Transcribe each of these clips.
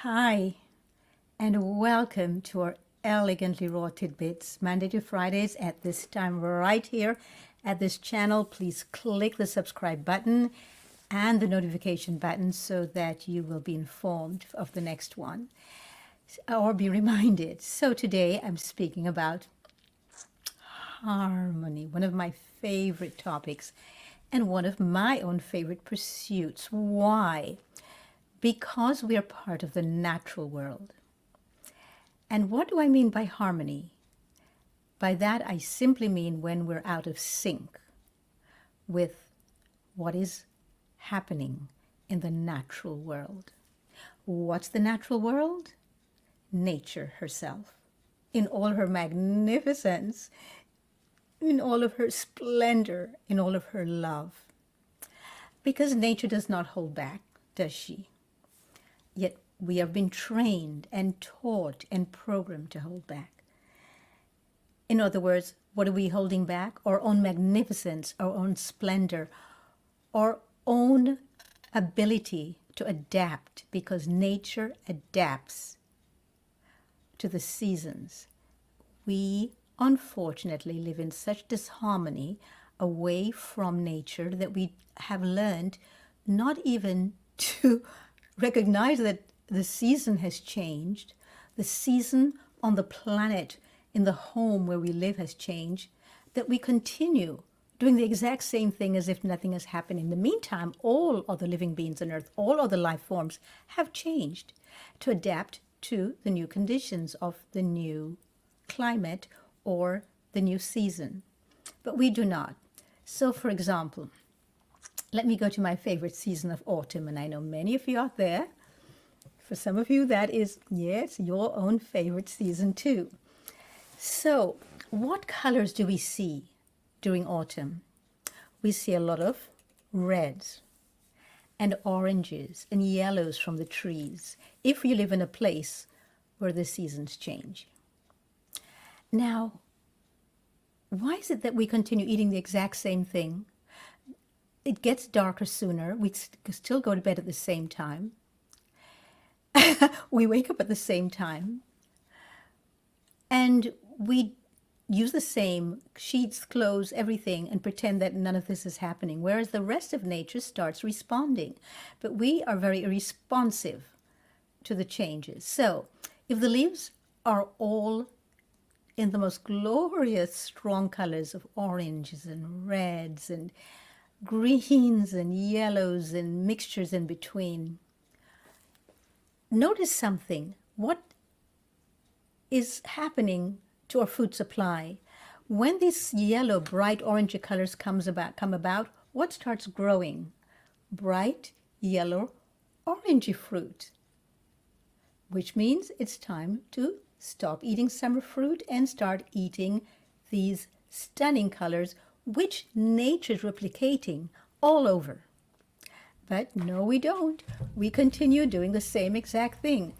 Hi, and welcome to our Elegantly Raw Tidbits, Monday to Fridays at this time right here at this channel. Please click the subscribe button and the notification button so that you will be informed of the next one or be reminded. So today I'm speaking about harmony, one of my favorite topics and one of my own favorite pursuits. Why? Because we are part of the natural world. And what do I mean by harmony? By that, I simply mean when we're out of sync with what is happening in the natural world. What's the natural world? Nature herself, in all her magnificence, in all of her splendor, in all of her love. Because nature does not hold back, does she? Yet we have been trained and taught and programmed to hold back. In other words, what are we holding back? Our own magnificence, our own splendor, our own ability to adapt, because nature adapts to the seasons. We, unfortunately, live in such disharmony away from nature that we have learned not even to recognize that the season has changed. The season on the planet, in the home where we live, has changed, that we continue doing the exact same thing as if nothing has happened. In the meantime, all other living beings on Earth, all other life forms have changed to adapt to the new conditions of the new climate or the new season. But we do not. So, for example, let me go to my favorite season of autumn, and I know many of you out there, for some of you that is, yes, your own favorite season too. So what colors do we see during autumn? We see a lot of reds and oranges and yellows from the trees, if you live in a place where the seasons change. Now, why is it that we continue eating the exact same thing? It gets darker sooner. We still go to bed at the same time. We wake up at the same time. And we use the same sheets, clothes, everything, and pretend that none of this is happening, whereas the rest of nature starts responding. But we are very responsive to the changes. So if the leaves are all in the most glorious, strong colors of oranges and reds and greens and yellows and mixtures in between, notice something. What is happening to our food supply? When these yellow, bright, orangey colors come about, what starts growing? Bright, yellow, orangey fruit, which means it's time to stop eating summer fruit and start eating these stunning colors, which nature is replicating all over. But no, we don't. We continue doing the same exact thing.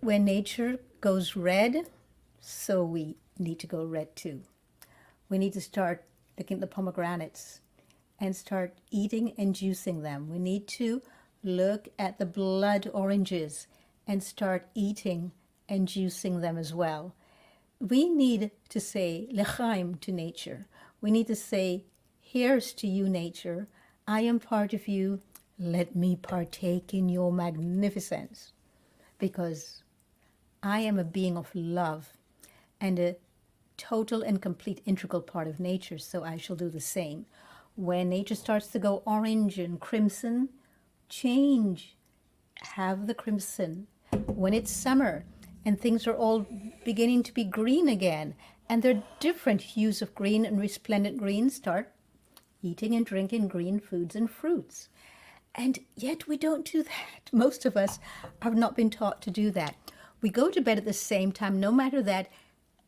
When nature goes red, so we need to go red too. We need to start looking at the pomegranates and start eating and juicing them. We need to look at the blood oranges and start eating and juicing them as well. We need to say l'chaim to nature. We need to say, here's to you, nature. I am part of you. Let me partake in your magnificence, because I am a being of love and a total and complete integral part of nature, so I shall do the same. When nature starts to go orange and crimson, change. Have the crimson. When it's summer and things are all beginning to be green again, and there are different hues of green and resplendent green, start eating and drinking green foods and fruits. And yet we don't do that. Most of us have not been taught to do that. We go to bed at the same time, no matter that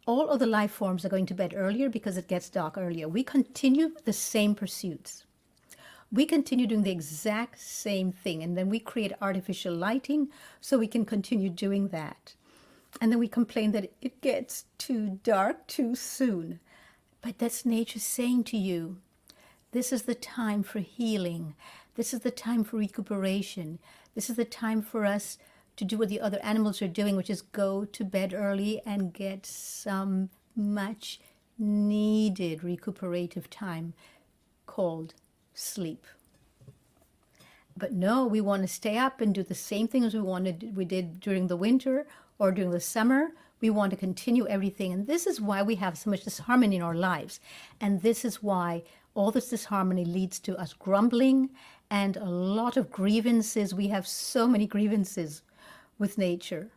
all other life forms are going to bed earlier because it gets dark earlier. We continue the same pursuits. We continue doing the exact same thing, and then we create artificial lighting so we can continue doing that. And then we complain that it gets too dark too soon. But that's nature saying to you, this is the time for healing. This is the time for recuperation. This is the time for us to do what the other animals are doing, which is go to bed early and get some much needed recuperative time called sleep. But no, we want to stay up and do the same things we did during the winter or during the summer. We want to continue everything. And this is why we have so much disharmony in our lives. And this is why all this disharmony leads to us grumbling and a lot of grievances. We have so many grievances with nature.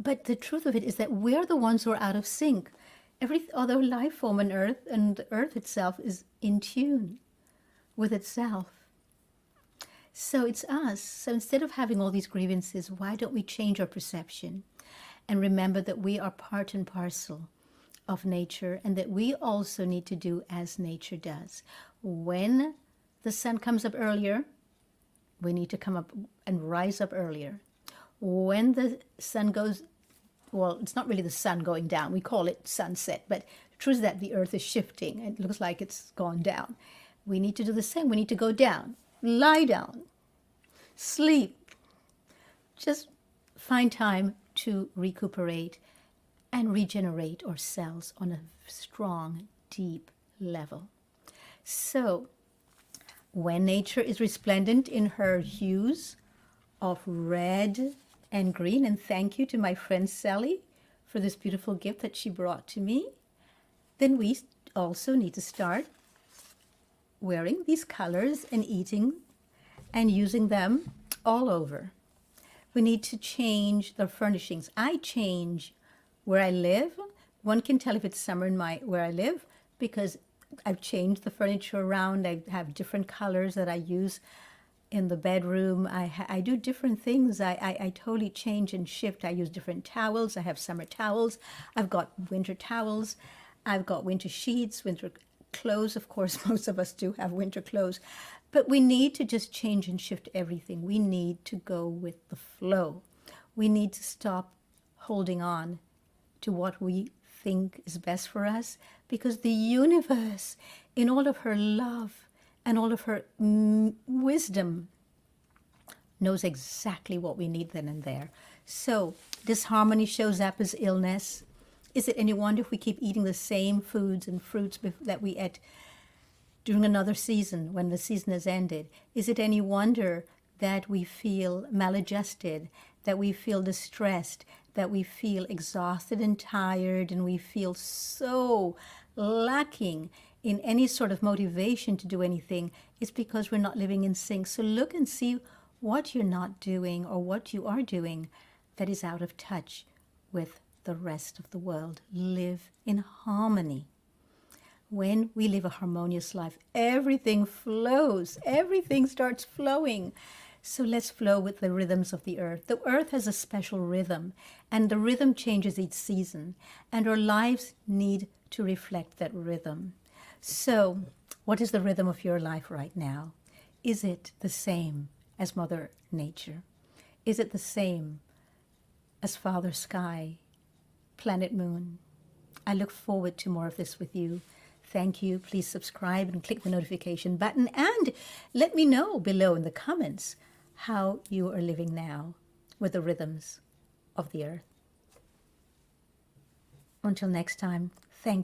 But the truth of it is that we're the ones who are out of sync. Every other life form on Earth and the Earth itself is in tune with itself. So it's us. So instead of having all these grievances, why don't we change our perception and remember that we are part and parcel of nature and that we also need to do as nature does. When the sun comes up earlier, we need to come up and rise up earlier. When the sun goes, well, it's not really the sun going down. We call it sunset, but the truth is that the earth is shifting. It looks like it's gone down. We need to do the same. We need to go down. Lie down, sleep, just find time to recuperate and regenerate our cells on a strong, deep level. So when nature is resplendent in her hues of red and green, and thank you to my friend Sally for this beautiful gift that she brought to me, then we also need to start wearing these colors and eating and using them all over. We need to change the furnishings. I change where I live. One can tell if it's summer in where I live because I've changed the furniture around. I have different colors that I use in the bedroom. I do different things. I totally change and shift. I use different towels. I have summer towels. I've got winter towels. I've got winter sheets, winter clothes. Of course, most of us do have winter clothes. But we need to just change and shift everything. We need to go with the flow. We need to stop holding on to what we think is best for us because the universe, in all of her love and all of her wisdom, knows exactly what we need then and there. So disharmony shows up as illness. Is it any wonder if we keep eating the same foods and fruits that we ate during another season when the season has ended? Is it any wonder that we feel maladjusted, that we feel distressed, that we feel exhausted and tired, and we feel so lacking in any sort of motivation to do anything? It's because we're not living in sync. So look and see what you're not doing or what you are doing that is out of touch with the rest of the world. Live in harmony. When we live a harmonious life, everything flows. Everything starts flowing. So let's flow with the rhythms of the earth. The earth has a special rhythm, and the rhythm changes each season, and our lives need to reflect that rhythm. So what is the rhythm of your life right now? Is it the same as Mother Nature? Is it the same as Father Sky, Planet Moon? I look forward to more of this with you. Thank you. Please subscribe and click the notification button and let me know below in the comments how you are living now with the rhythms of the earth. Until next time,